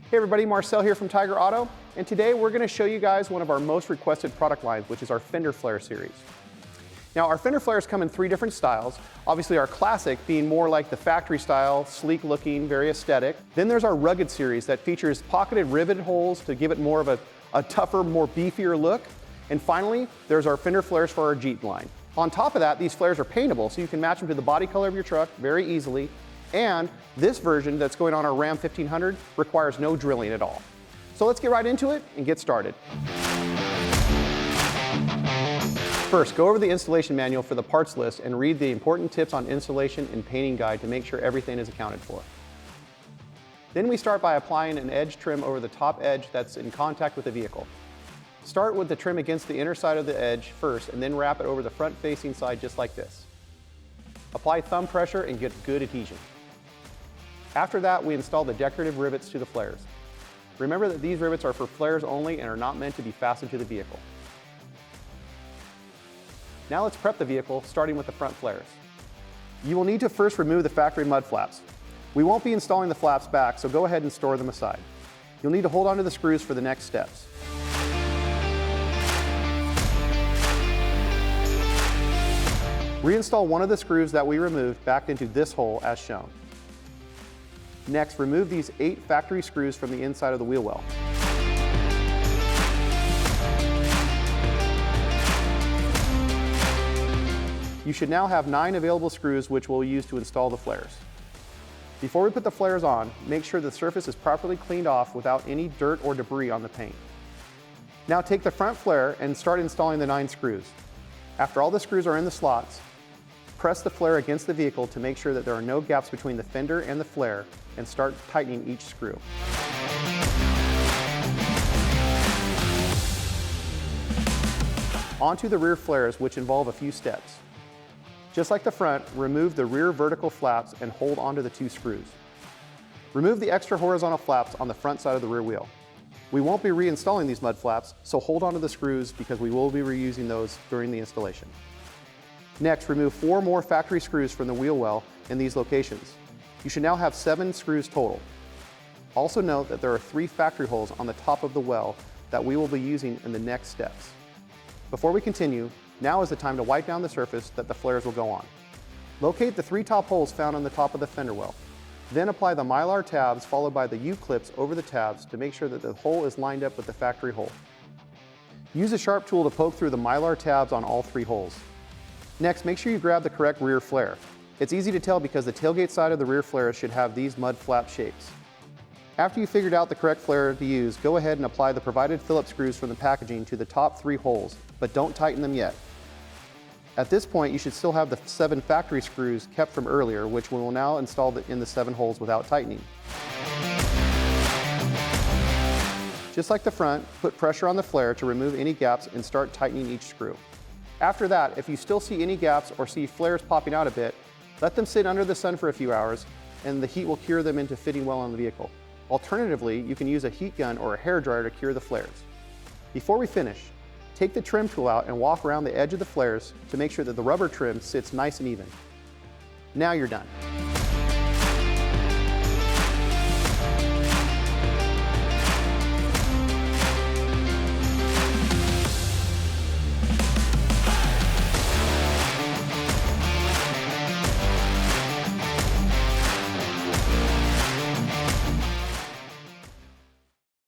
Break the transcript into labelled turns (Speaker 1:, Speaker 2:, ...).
Speaker 1: Hey everybody, Marcel here from Tyger Auto, and today we're going to show you guys one of our most requested product lines, which is our Fender Flare series. Now our Fender Flares come in 3 different styles. Obviously our classic being more like the factory style, sleek looking, very aesthetic. Then there's our rugged series that features pocketed riveted holes to give it more of a tougher, more beefier look. And finally, there's our Fender Flares for our Jeep line. On top of that, these flares are paintable, so you can match them to the body color of your truck very easily. And this version that's going on our Ram 1500 requires no drilling at all. So let's get right into it and get started. First, go over the installation manual for the parts list and read the important tips on installation and painting guide to make sure everything is accounted for. Then we start by applying an edge trim over the top edge that's in contact with the vehicle. Start with the trim against the inner side of the edge first and then wrap it over the front facing side just like this. Apply thumb pressure and get good adhesion. After that, we install the decorative rivets to the flares. Remember that these rivets are for flares only and are not meant to be fastened to the vehicle. Now let's prep the vehicle, starting with the front flares. You will need to first remove the factory mud flaps. We won't be installing the flaps back, so go ahead and store them aside. You'll need to hold onto the screws for the next steps. Reinstall one of the screws that we removed back into this hole as shown. Next, remove these 8 factory screws from the inside of the wheel well. You should now have 9 available screws which we'll use to install the flares. Before we put the flares on, make sure the surface is properly cleaned off without any dirt or debris on the paint. Now take the front flare and start installing the 9 screws. After all the screws are in the slots, press the flare against the vehicle to make sure that there are no gaps between the fender and the flare and start tightening each screw. Onto the rear flares, which involve a few steps. Just like the front, remove the rear vertical flaps and hold onto the 2 screws. Remove the extra horizontal flaps on the front side of the rear wheel. We won't be reinstalling these mud flaps, so hold onto the screws because we will be reusing those during the installation. Next, remove 4 more factory screws from the wheel well in these locations. You should now have 7 screws total. Also note that there are 3 factory holes on the top of the well that we will be using in the next steps. Before we continue, now is the time to wipe down the surface that the flares will go on. Locate the 3 top holes found on the top of the fender well. Then apply the Mylar tabs followed by the U-clips over the tabs to make sure that the hole is lined up with the factory hole. Use a sharp tool to poke through the Mylar tabs on all 3 holes. Next, make sure you grab the correct rear flare. It's easy to tell because the tailgate side of the rear flare should have these mud flap shapes. After you figured out the correct flare to use, go ahead and apply the provided Phillips screws from the packaging to the top 3 holes, but don't tighten them yet. At this point, you should still have the 7 factory screws kept from earlier, which we will now install in the 7 holes without tightening. Just like the front, put pressure on the flare to remove any gaps and start tightening each screw. After that, if you still see any gaps or see flares popping out a bit, let them sit under the sun for a few hours and the heat will cure them into fitting well on the vehicle. Alternatively, you can use a heat gun or a hairdryer to cure the flares. Before we finish, take the trim tool out and walk around the edge of the flares to make sure that the rubber trim sits nice and even. Now you're done.